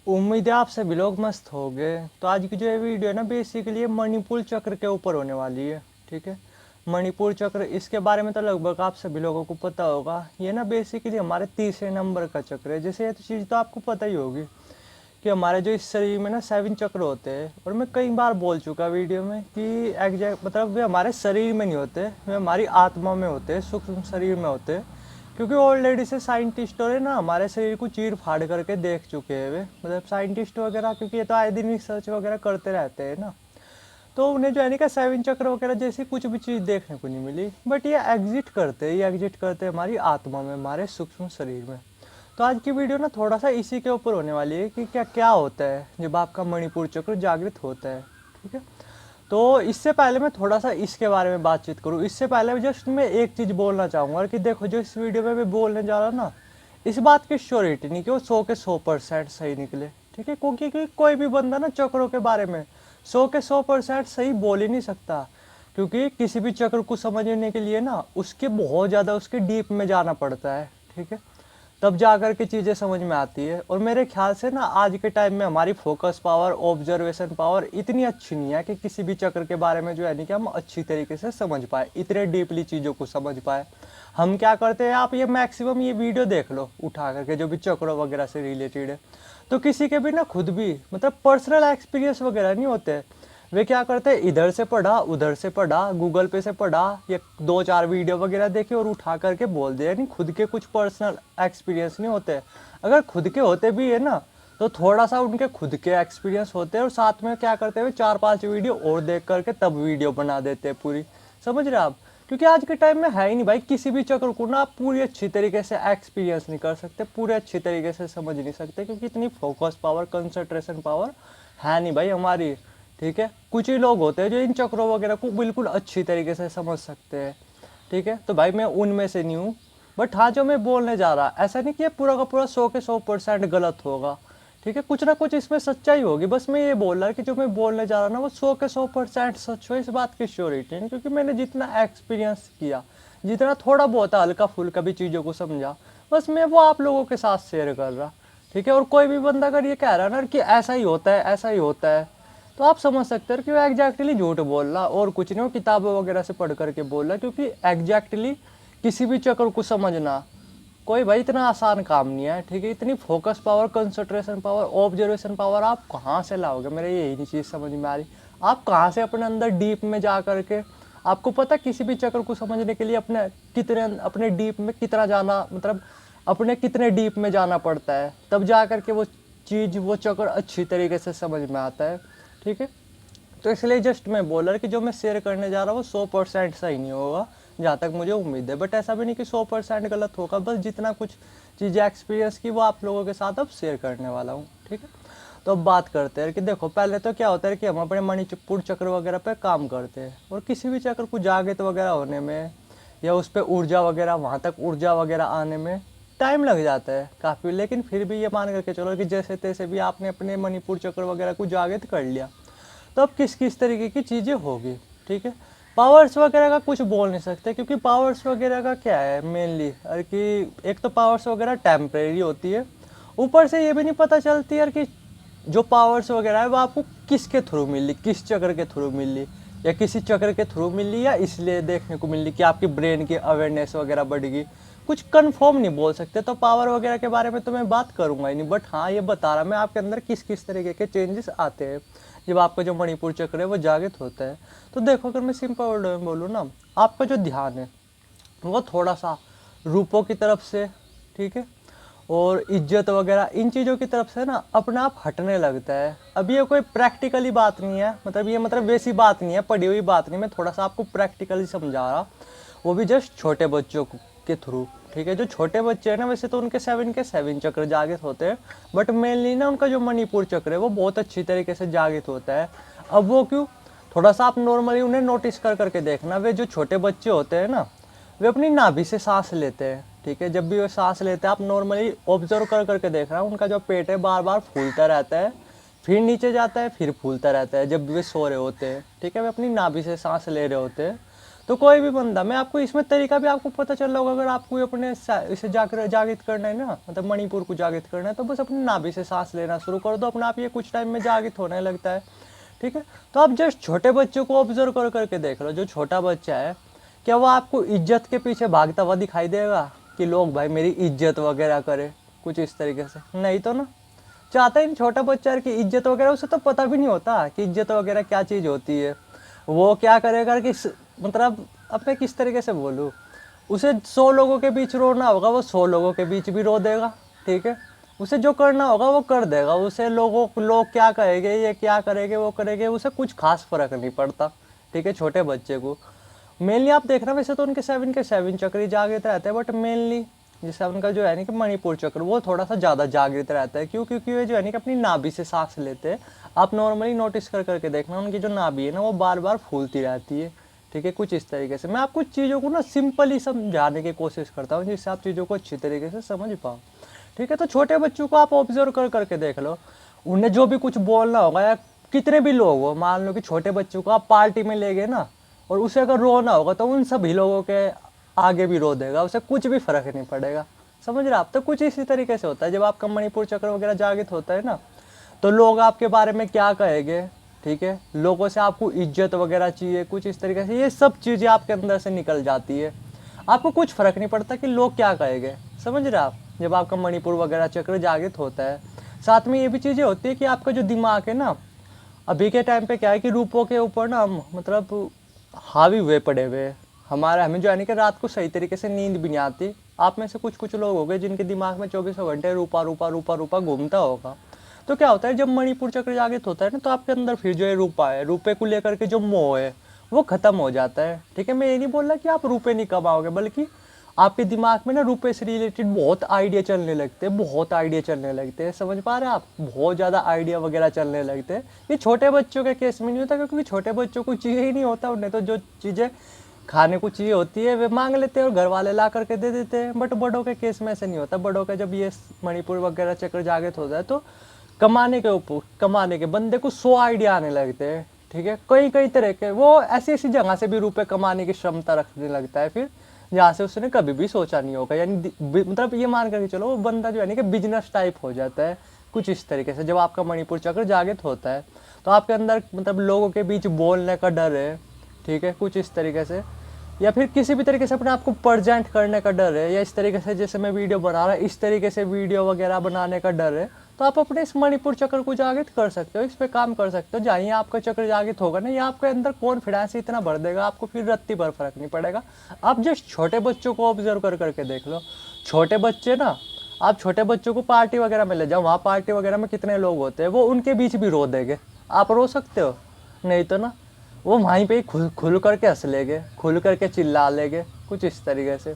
उम्मीद है आप सभी लोग मस्त हो गए। तो आज की जो ये वीडियो है ना बेसिकली मणिपुर चक्र के ऊपर होने वाली है। ठीक है, मणिपुर चक्र इसके बारे में तो लगभग आप सभी लोगों को पता होगा। ये ना बेसिकली हमारे तीसरे नंबर का चक्र है। जैसे ये तो चीज़ तो आपको पता ही होगी कि हमारे जो इस शरीर में ना 7 चक्र होते हैं। और मैं कई बार बोल चुका वीडियो में कि एग्जैक्ट मतलब वे हमारे शरीर में नहीं होते, वे हमारी आत्मा में होते हैं, सूक्ष्म शरीर में होते हैं। क्योंकि ऑलरेडी से साइंटिस्ट और है ना हमारे शरीर को चीर फाड़ करके देख चुके हैं वे, मतलब साइंटिस्ट वगैरह, क्योंकि ये तो आए दिन रिसर्च वगैरह करते रहते हैं ना। तो उन्हें जो है ना कि 7 चक्र वगैरह जैसी कुछ भी चीज़ देखने को नहीं मिली। बट ये एग्जिट करते हैं हमारी आत्मा में, हमारे सूक्ष्म शरीर में। तो आज की वीडियो ना थोड़ा सा इसी के ऊपर होने वाली है कि क्या क्या होता है जब आपका मणिपुर चक्र जागृत होता है। ठीक है, तो इससे पहले मैं थोड़ा सा इसके बारे में बातचीत करूँ, इससे पहले जस्ट मैं एक चीज़ बोलना चाहूँगा कि देखो जो इस वीडियो में मैं बोलने जा रहा हूँ ना, इस बात की श्योरिटी नहीं कि वो 100 के 100% सही निकले। ठीक है, क्योंकि कोई भी बंदा ना चक्रों के बारे में 100 के 100% सही बोल ही नहीं सकता। क्योंकि किसी भी चक्र को समझने के लिए ना उसके बहुत ज़्यादा उसके डीप में जाना पड़ता है। ठीक है, तब जाकर के चीज़ें समझ में आती है। और मेरे ख्याल से ना आज के टाइम में हमारी फोकस पावर, ऑब्जर्वेशन पावर इतनी अच्छी नहीं है कि किसी भी चक्र के बारे में जो है नहीं कि हम अच्छी तरीके से समझ पाए, इतने डीपली चीज़ों को समझ पाए। हम क्या करते हैं, आप ये मैक्सिमम ये वीडियो देख लो उठा करके जो भी चक्रों वगैरह से रिलेटेड है, तो किसी के भी ना खुद भी मतलब पर्सनल एक्सपीरियंस वगैरह नहीं होते। वे क्या करते हैं, इधर से पढ़ा, उधर से पढ़ा, गूगल पे से पढ़ा या 2-4 वीडियो वगैरह देखे और उठा करके बोल दिया। यानी खुद के कुछ पर्सनल एक्सपीरियंस नहीं होते। अगर खुद के होते भी है ना तो थोड़ा सा उनके खुद के एक्सपीरियंस होते हैं और साथ में क्या करते हैं 4-5 वीडियो और देख करके तब वीडियो बना देते हैं पूरी। समझ रहे आप? क्योंकि आज के टाइम में है ही नहीं भाई, किसी भी चक्र को ना आप पूरी अच्छी तरीके से एक्सपीरियंस नहीं कर सकते, पूरे अच्छी तरीके से समझ नहीं सकते, क्योंकि इतनी फोकस पावर, कंसंट्रेशन पावर है नहीं भाई हमारी। ठीक है, कुछ ही लोग होते हैं जो इन चक्रों वगैरह को बिल्कुल अच्छी तरीके से समझ सकते हैं। ठीक है, तो भाई मैं उनमें से नहीं हूँ। बट हाँ, जो मैं बोलने जा रहा ऐसा नहीं कि ये पूरा का पूरा 100 के 100% गलत होगा। ठीक है, कुछ ना कुछ इसमें सच्चाई होगी। बस मैं ये बोल रहा कि जो मैं बोलने जा रहा ना वो 100 के 100% सच हो, इस बात की श्योरिटी नहीं। क्योंकि मैंने जितना एक्सपीरियंस किया, जितना थोड़ा बहुत हल्का फुल्का भी चीज़ों को समझा, बस मैं वो आप लोगों के साथ शेयर कर रहा। ठीक है, और कोई भी बंदा अगर ये कह रहा है ना कि ऐसा ही होता है, ऐसा ही होता है, तो आप समझ सकते हो कि वो एग्जैक्टली झूठ बोल रहा और कुछ नहीं, वो किताबों वगैरह से पढ़ करके बोल रहा। क्योंकि एग्जैक्टली किसी भी चक्र को समझना कोई भाई इतना आसान काम नहीं है। ठीक है, इतनी focus power, concentration power, observation power आप कहाँ से लाओगे, मेरे यही नहीं चीज़ समझ में आ रही। आप कहाँ से अपने अंदर डीप में जा करके, आपको पता किसी भी चक्र को समझने के लिए अपने डीप में कितना जाना, मतलब अपने कितने डीप में जाना पड़ता है, तब जा करके वो चीज़, वो चक्र अच्छी तरीके से समझ में आता है। ठीक है, तो इसलिए जस्ट मैं बोल रहा कि जो मैं शेयर करने जा रहा हूँ वो 100% सही नहीं होगा, जहाँ तक मुझे उम्मीद है। बट ऐसा भी नहीं कि 100% गलत होगा, बस जितना कुछ चीज़ें एक्सपीरियंस की वो आप लोगों के साथ अब शेयर करने वाला हूँ। ठीक है, तो अब बात करते हैं कि देखो पहले तो क्या होता है कि हम अपने मणिपुर चक्र वगैरह पे काम करते हैं। और किसी भी चक्र को जागृत वगैरह होने में या उस पर ऊर्जा वगैरह, वहाँ तक ऊर्जा वगैरह आने में टाइम लग जाता है काफ़ी। लेकिन फिर भी ये मान करके चलो कि जैसे तैसे भी आपने अपने मणिपुर चक्र वगैरह को जागृत कर लिया, तो अब किस किस तरीके की चीज़ें होगी। ठीक है, पावर्स वगैरह का कुछ बोल नहीं सकते, क्योंकि पावर्स वगैरह का क्या है मेनली कि एक तो पावर्स वगैरह टेम्परेरी होती है, ऊपर से ये भी नहीं पता चलती यार कि जो पावर्स वगैरह है वो आपको किसके थ्रू मिली, किस चक्र के थ्रू मिली, या किसी चक्र के थ्रू मिली, या इसलिए देखने को मिली कि आपकी ब्रेन की अवेयरनेस वगैरह बढ़ेगी। कुछ कंफर्म नहीं बोल सकते, तो पावर वगैरह के बारे में तो मैं बात करूंगा ही नहीं। बट हाँ, ये बता रहा मैं आपके अंदर किस किस तरीके के चेंजेस आते हैं जब आपका जो मणिपुर चक्र है वो जागृत होता है। तो देखो, अगर मैं सिंपल वर्ड में बोलूँ ना, आपका जो ध्यान है वो थोड़ा सा रूपों की तरफ से, ठीक है, और इज्जत वगैरह इन चीज़ों की तरफ से ना अपने आप हटने लगता है। अब ये कोई प्रैक्टिकली बात नहीं है, मतलब ये मतलब वैसी बात नहीं है, पढ़ी हुई बात नहीं, मैं थोड़ा सा आपको प्रैक्टिकली समझा रहा, वो भी जस्ट छोटे बच्चों के थ्रू। ठीक है, जो छोटे बच्चे हैं ना, वैसे तो उनके 7 के 7 चक्र जागृत होते हैं, बट मेनली ना उनका जो मणिपुर चक्र है वो बहुत अच्छी तरीके से जागृत होता है। अब वो क्यों, थोड़ा सा आप नॉर्मली उन्हें नोटिस कर करके देखना। वे जो छोटे बच्चे होते हैं ना, वे अपनी नाभि से सांस लेते हैं। ठीक है, जब भी वे सांस लेते हैं आप नॉर्मली ऑब्जर्व कर करके देख रहा, उनका जो पेट है बार बार फूलता रहता है, फिर नीचे जाता है, फिर फूलता रहता है जब भी वे सो रहे होते हैं। ठीक है, वे अपनी नाभि से सांस ले रहे होते हैं। तो कोई भी बंदा, मैं आपको इसमें तरीका भी आपको पता चल रहा होगा। अगर आपको अपने इसे जागृत करना है ना, मतलब मणिपुर को जागृत करना है, तो बस अपनी नाभि से सांस लेना शुरू कर दो, अपने आप ये कुछ टाइम में जागृत होने लगता है। ठीक है, तो आप जस्ट छोटे बच्चों को ऑब्जर्व कर करके देख लो। जो छोटा बच्चा है, क्या वो आपको इज्जत के पीछे भागता हुआ दिखाई देगा कि लोग भाई मेरी इज्जत वगैरह करे कुछ इस तरीके से? नहीं तो ना, चाहता ही छोटा बच्चा की इज्जत वगैरह, उसे तो पता भी नहीं होता कि इज्जत वगैरह क्या चीज़ होती है। वो क्या करेगा कि मतलब अब मैं किस तरीके से बोलूँ, उसे 100 लोगों के बीच रोना होगा, वो 100 लोगों के बीच भी रो देगा। ठीक है, उसे जो करना होगा वो कर देगा। उसे लोग क्या कहेंगे, ये क्या करेंगे, वो करेंगे, उसे कुछ खास फर्क नहीं पड़ता। ठीक है, छोटे बच्चे को मेनली आप देखना, वैसे तो उनके 7 के 7 चक्र ही जागृत रहते हैं, बट मेनली जैसे उनका जो है ना कि मणिपुर चक्र, वो थोड़ा सा ज़्यादा जागृत रहता है। क्यों? क्योंकि वे जो है ना कि अपनी नाभि से सांस लेते हैं। आप नॉर्मली नोटिस कर करके देखना, उनकी जो नाभि है ना वो बार बार फूलती रहती है। ठीक है, कुछ इस तरीके से मैं आपको चीज़ों को ना सिंपली समझाने की कोशिश करता हूँ, जिससे आप चीज़ों को अच्छी तरीके से समझ पाओ। ठीक है, तो छोटे बच्चों को आप ऑब्जर्व कर करके देख लो, उन्हें जो भी कुछ बोलना होगा, या कितने भी लोग हो, मान लो कि छोटे बच्चों को आप पार्टी में ले गए ना, और उसे अगर रोना होगा तो उन सभी लोगों के आगे भी रो देगा, उसे कुछ भी फर्क नहीं पड़ेगा। समझ रहे आप? तो कुछ इसी तरीके से होता है जब आपका मणिपुर चक्र वगैरह जागृत होता है ना, तो लोग आपके बारे में क्या कहेंगे। ठीक है, लोगों से आपको इज्जत वगैरह चाहिए, कुछ इस तरीके से ये सब चीज़ें आपके अंदर से निकल जाती है। आपको कुछ फर्क नहीं पड़ता कि लोग क्या कहेंगे। समझ रहे आप? जब आपका मणिपुर वगैरह चक्र जागृत होता है, साथ में ये भी चीज़ें होती है कि आपका जो दिमाग है ना, अभी के टाइम पे क्या है कि रूपों के ऊपर ना हम मतलब हावी हुए पड़े हुए। हमें जो है ना कि रात को सही तरीके से नींद भी नहीं आती। आप में से कुछ लोग हो गए जिनके दिमाग में 24 घंटे रूपा रूपा रूपा रूपा घूमता होगा। तो क्या होता है जब मणिपुर चक्र जागृत होता है ना, तो आपके अंदर फिर जो है रूपा है, रूपे को लेकर के जो मोह है वो खत्म हो जाता है। ठीक है, मैं ये नहीं बोल रहा कि आप रुपए नहीं कमाओगे, बल्कि आपके दिमाग में ना रुपए से रिलेटेड बहुत आइडिया चलने लगते हैं, बहुत आइडिया चलने लगते हैं। समझ पा रहे हैं आप? बहुत ज़्यादा आइडिया वगैरह चलने लगते हैं। ये छोटे बच्चों के केस में नहीं होता, क्योंकि छोटे बच्चों को चाहिए ही नहीं होता। उन्हें तो जो चीज़ें खाने को चाहिए होती है वे मांग लेते हैं और घर वाले ला करके दे देते हैं। बट बड़ों के केस में ऐसे नहीं होता। बड़ों का जब ये मणिपुर वगैरह चक्र जागृत होता है तो कमाने के बंदे को 100 आइडिया आने लगते हैं। ठीक है, कई कई तरह के, वो ऐसी ऐसी जगह से भी रुपए कमाने की क्षमता रखने लगता है फिर, जहाँ से उसने कभी भी सोचा नहीं होगा। यानी मतलब ये मान करके चलो वो बंदा जो है ना कि बिजनेस टाइप हो जाता है कुछ इस तरीके से। जब आपका मणिपुर चक्र जागृत होता है तो आपके अंदर मतलब लोगों के बीच बोलने का डर है। ठीक है, कुछ इस तरीके से, या फिर किसी भी तरीके से अपने आप को प्रेजेंट करने का डर है, या इस तरीके से जैसे मैं वीडियो बना रहा इस तरीके से वीडियो वगैरह बनाने का डर है। तो आप अपने इस मणिपुर चक्र को जागृत कर सकते हो, इस पे काम कर सकते हो। जहाँ आपका चक्र जागृत होगा ना, ये आपके अंदर कॉन्फिडेंस इतना भर देगा, आपको फिर रत्ती भर फर्क नहीं पड़ेगा। आप जस्ट छोटे बच्चों को ऑब्जर्व कर करके देख लो। छोटे बच्चे ना, आप छोटे बच्चों को पार्टी वगैरह में ले जाओ, वहाँ पार्टी वगैरह में कितने लोग होते हैं, वो उनके बीच भी रो देंगे। आप रो सकते हो? नहीं तो ना, वो वहीं पे ही खुल करके हंस लेंगे, खुल करके चिल्ला लेंगे, कुछ इस तरीके से।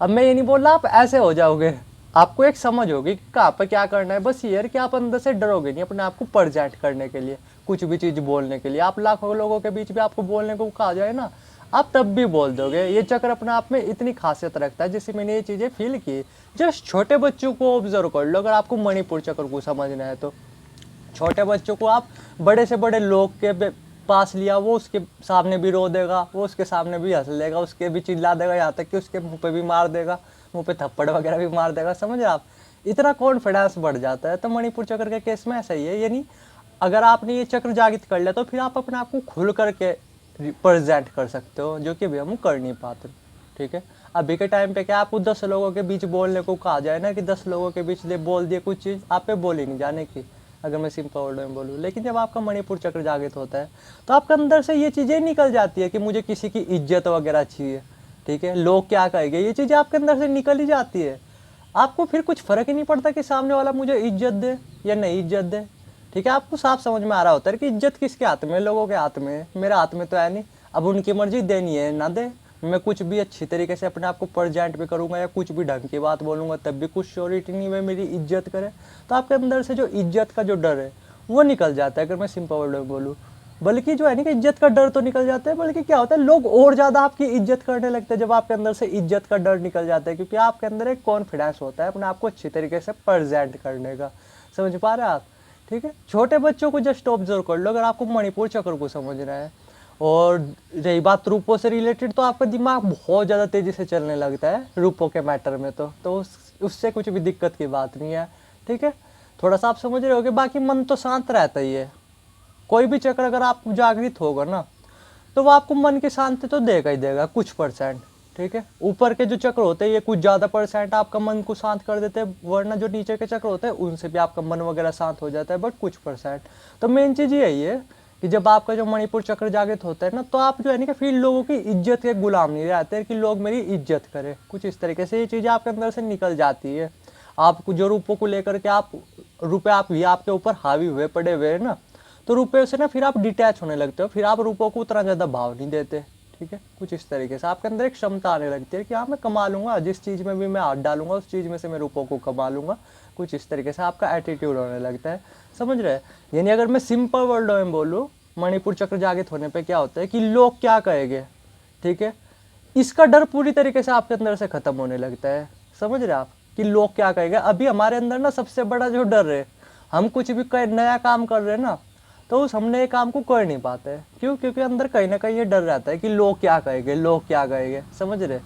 अब मैं ये नहीं बोल रहा आप ऐसे हो जाओगे, आपको एक समझ होगी कि कहाँ पर क्या करना है। बस ये कि आप अंदर से डरोगे नहीं अपने आप को प्रेजेंट करने के लिए, कुछ भी चीज़ बोलने के लिए। आप लाखों लोगों के बीच भी आपको बोलने को कहा जाए ना, आप तब भी बोल दोगे। ये चक्र अपने आप में इतनी खासियत रखता है, जिससे मैंने ये चीज़ें फील की। जस्ट छोटे बच्चों को ऑब्जर्व कर लो अगर आपको मणिपुर चक्र को समझना है तो। छोटे बच्चों को आप बड़े से बड़े लोग के पास लिया, वो उसके सामने भी रो देगा, वो उसके सामने भी हंस लेगा, उसके भी चिल्ला देगा, यहाँ तक कि उसके मुंह पे भी मार देगा, मुंह पे थप्पड़ वगैरह भी मार देगा। समझ रहे आप? इतना कॉन्फिडेंस बढ़ जाता है। तो मणिपुर चक्र के केस में ऐसा ही है। यानी अगर आपने ये चक्र जागृत कर लिया तो फिर आप अपने आप को खुल करके रिप्रेजेंट कर सकते हो, जो कि अभी हम कर नहीं पाते। ठीक है, अभी के टाइम पे क्या आपको 10 लोगों के बीच बोलने को कहा जाए ना कि 10 लोगों के बीच बोल दिए कुछ चीज़, आप पे बोली नहीं जाने की, अगर मैं सिंपल वर्ड में बोलूँ। लेकिन जब आपका मणिपुर चक्र जागृत होता है तो आपके अंदर से ये चीज़ें निकल जाती है कि मुझे किसी की इज्जत वगैरह चाहिए। ठीक है, लोग क्या कहेंगे, ये चीज़ें आपके अंदर से निकल ही जाती है। आपको फिर कुछ फ़र्क ही नहीं पड़ता कि सामने वाला मुझे इज्जत दे या नहीं इज्जत दे। ठीक है, आपको साफ समझ में आ रहा होता है कि इज्जत किसके हाथ में है, लोगों के हाथ में है, मेरे हाथ में तो है नहीं। अब उनकी मर्जी देनी है ना दे, मैं कुछ भी अच्छी तरीके से अपने आप को प्रेजेंट भी करूँगा या कुछ भी ढंग की बात बोलूँगा, तब भी कुछ श्योरिटी नहीं है मेरी इज्जत करे। तो आपके अंदर से जो इज्जत का जो डर है वो निकल जाता है, अगर मैं सिंपल वर्ड में बोलूँ। बल्कि जो है ना कि इज्जत का डर तो निकल जाता है, बल्कि क्या होता है लोग और ज़्यादा आपकी इज्जत करने लगते हैं जब आपके अंदर से इज्जत का डर निकल जाता है, क्योंकि आपके अंदर एक कॉन्फिडेंस होता है अपने आप को अच्छी तरीके से प्रेजेंट करने का। समझ पा रहे हैं आप? ठीक है, छोटे बच्चों को जस्ट ऑब्जर्व कर लो अगर आपको मणिपुर चक्र को समझना है। और रही बात रूपों से रिलेटेड, तो आपका दिमाग बहुत ज़्यादा तेज़ी से चलने लगता है रूपों के मैटर में, तो उससे कुछ भी दिक्कत की बात नहीं है, ठीक है। थोड़ा सा आप समझ रहे होगे, बाकी मन तो शांत रहता ही है। कोई भी चक्र अगर आप जागृत होगा ना, तो वो आपको मन की शांति तो देगा ही देगा कुछ परसेंट, ठीक है। ऊपर के जो चक्र होते हैं ये कुछ ज़्यादा परसेंट आपका मन को शांत कर देते हैं, वरना जो नीचे के चक्र होते हैं उनसे भी आपका मन वगैरह शांत हो जाता है, बट कुछ परसेंट। तो मेन चीज़ यही है कि जब आपका जो मणिपुर चक्र जागृत होता है ना, तो आप जो है ना कि फिर लोगों की इज्जत के गुलाम नहीं रहते कि लोग मेरी इज्जत करें, कुछ इस तरीके से ये चीज़ें आपके अंदर से निकल जाती है। आप जो रूपों को लेकर के आप रुपए आप भी आपके ऊपर हावी हुए पड़े हुए हैं ना, तो रुपये से ना फिर आप डिटैच होने लगते हो, फिर आप रुपयों को उतना ज़्यादा भाव नहीं देते, ठीक है। कुछ इस तरीके से आपके अंदर एक क्षमता आने लगती है कि हाँ मैं कमा लूँगा, जिस चीज़ में भी मैं हाथ डालूंगा उस चीज़ में से मैं रुपयों को कमा लूँगा, कुछ इस तरीके से आपका एटीट्यूड होने लगता है, समझ रहे हैं। यानी अगर मैं सिंपल वर्ड में बोलूँ, मणिपुर चक्र जागृत होने पर क्या होता है कि लोग क्या कहेंगे, ठीक है, इसका डर पूरी तरीके से आपके अंदर से खत्म होने लगता है, समझ रहे आप, कि लोग क्या कहेंगे। अभी हमारे अंदर ना सबसे बड़ा जो डर है, हम कुछ भी नया काम कर रहे हैं ना, तो उस हमने ये काम को कर नहीं पाते हैं, क्यों? क्योंकि अंदर कहीं ना कहीं ये डर रहता है कि लोग क्या कहेंगे, लोग क्या कहेंगे, समझ रहे।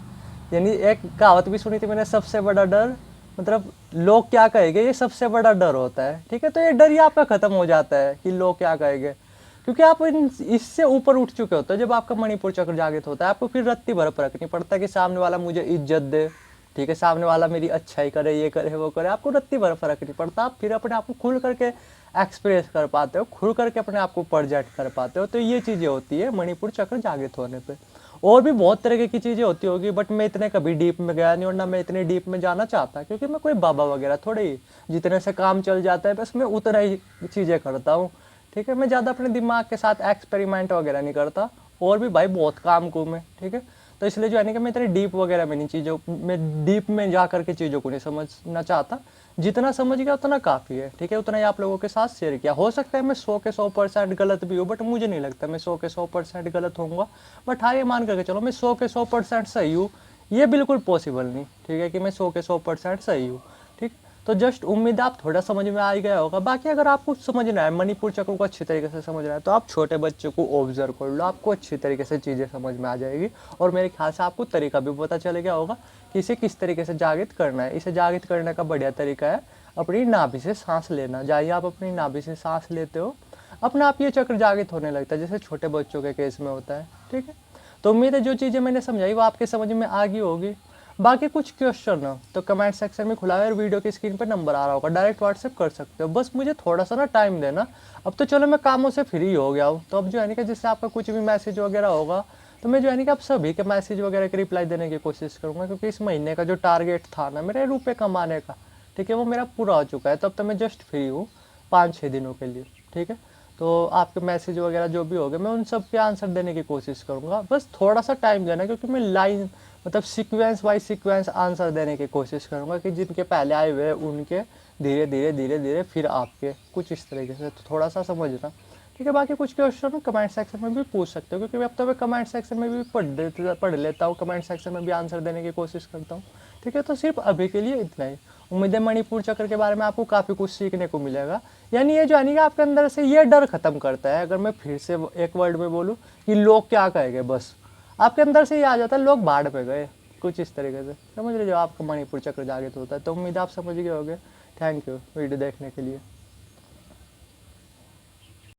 यानी एक कहावत भी सुनी थी मैंने, सबसे बड़ा डर, मतलब लोग क्या कहेंगे ये सबसे बड़ा डर होता है, ठीक है। तो ये डर ही आपका खत्म हो जाता है कि लोग क्या कहेंगे, क्योंकि आप इससे ऊपर उठ चुके होते हो। जब आपका मणिपुर चक्र जागृत होता है, आपको फिर रत्ती भर फर्क नहीं पड़ता कि सामने वाला मुझे इज्जत दे, ठीक है, सामने वाला मेरी अच्छाई करे, ये करे वो करे, आपको रत्ती भर फर्क नहीं पड़ता। आप फिर अपने आप को खुल करके एक्सप्रेस कर पाते हो, खुल करके अपने आप को प्रोजेक्ट कर पाते हो। तो ये चीज़ें होती है मणिपुर चक्र जागृत होने पे। और भी बहुत तरह की चीज़ें होती होगी, बट मैं इतने कभी डीप में गया नहीं और ना मैं इतने डीप में जाना चाहता, क्योंकि मैं कोई बाबा वगैरह थोड़े ही, जितने से काम चल जाता है बस मैं उतना ही चीज़ें करता हूँ, ठीक है। मैं ज़्यादा अपने दिमाग के साथ एक्सपेरिमेंट वगैरह नहीं करता, और भी भाई बहुत काम को मैं, ठीक है। तो इसलिए जो है ना कि मैं इतनी डीप वगैरह में नहीं चीज़ों में डीप में जा करके चीज़ों को नहीं समझना चाहता। जितना समझ गया उतना काफ़ी है, ठीक है। उतना ही आप लोगों के साथ शेयर किया। हो सकता है मैं 100 के 100% गलत भी हूँ, बट मुझे नहीं लगता मैं 100 के 100% गलत होऊंगा। बट हाँ, ये मान करके चलो मैं 100 के 100% सही हूँ, ये बिल्कुल पॉसिबल नहीं, ठीक है, कि मैं 100 के 100% सही हूँ, ठीक। तो जस्ट उम्मीद आप थोड़ा समझ में आ ही गया होगा। बाकी अगर आपको समझना है मणिपुर चक्र को अच्छी तरीके से समझना है, तो आप छोटे बच्चों को ऑब्जर्व कर लो, आपको अच्छी तरीके से चीज़ें समझ में आ जाएगी। और मेरे ख्याल से आपको तरीका भी पता चल गया होगा कि इसे किस तरीके से जागृत करना है। इसे जागृत करने का बढ़िया तरीका है अपनी नाभि से सांस लेना। जहाँ आप अपनी नाभि से सांस लेते हो, अपने आप ये चक्र जागृत होने लगता है, जैसे छोटे बच्चों के केस में होता है, ठीक है। तो उम्मीद है जो चीज़ें मैंने समझाई वो आपके समझ में आ गई होगी। बाकी कुछ क्वेश्चन हो तो कमेंट सेक्शन में खुला है, और वीडियो की स्क्रीन पर नंबर आ रहा होगा, डायरेक्ट व्हाट्सएप कर सकते हो। बस मुझे थोड़ा सा ना टाइम देना। अब तो चलो मैं कामों से फ्री हो गया हूँ, तो अब जो है ना कि जिससे आपका कुछ भी मैसेज वगैरह होगा, तो मैं जो है ना कि आप सभी के मैसेज वगैरह के रिप्लाई देने की कोशिश करूँगा, क्योंकि इस महीने का जो टारगेट था ना मेरे रुपये कमाने का, ठीक है, वो मेरा पूरा हो चुका है। तब तो मैं जस्ट फ्री हूँ 5-6 दिनों के लिए, ठीक है। तो आपके मैसेज वगैरह जो भी हो गए मैं उन सब के आंसर देने की कोशिश करूँगा। बस थोड़ा सा टाइम देना, क्योंकि मैं लाइन मतलब सीक्वेंस बाय सीक्वेंस आंसर देने की कोशिश करूँगा, कि जिनके पहले आए हुए उनके धीरे धीरे धीरे धीरे फिर आपके, कुछ इस तरीके से। तो थोड़ा सा समझना, ठीक है। बाकी कुछ क्वेश्चन कमेंट सेक्शन में भी पूछ सकते हो, क्योंकि अब तो मैं कमेंट सेक्शन में भी पढ़ लेता हूँ, कमेंट सेक्शन में भी आंसर देने की कोशिश करता हूँ, ठीक है। तो सिर्फ अभी के लिए इतना ही। उम्मीद है मणिपुर चक्र के बारे में आपको काफ़ी कुछ सीखने को मिलेगा। यानी ये जो है ना आपके अंदर से ये डर खत्म करता है। अगर मैं फिर से एक वर्ड में बोलूँ कि लोग क्या कहेंगे, बस आपके अंदर से ये आ जाता है, लोग बाढ़ पे गए, कुछ इस तरीके से। समझ लीजिए आपका मणिपुर चक्र जागृत होता है। तो उम्मीद आप समझ गए होंगे। थैंक यू वीडियो देखने के लिए।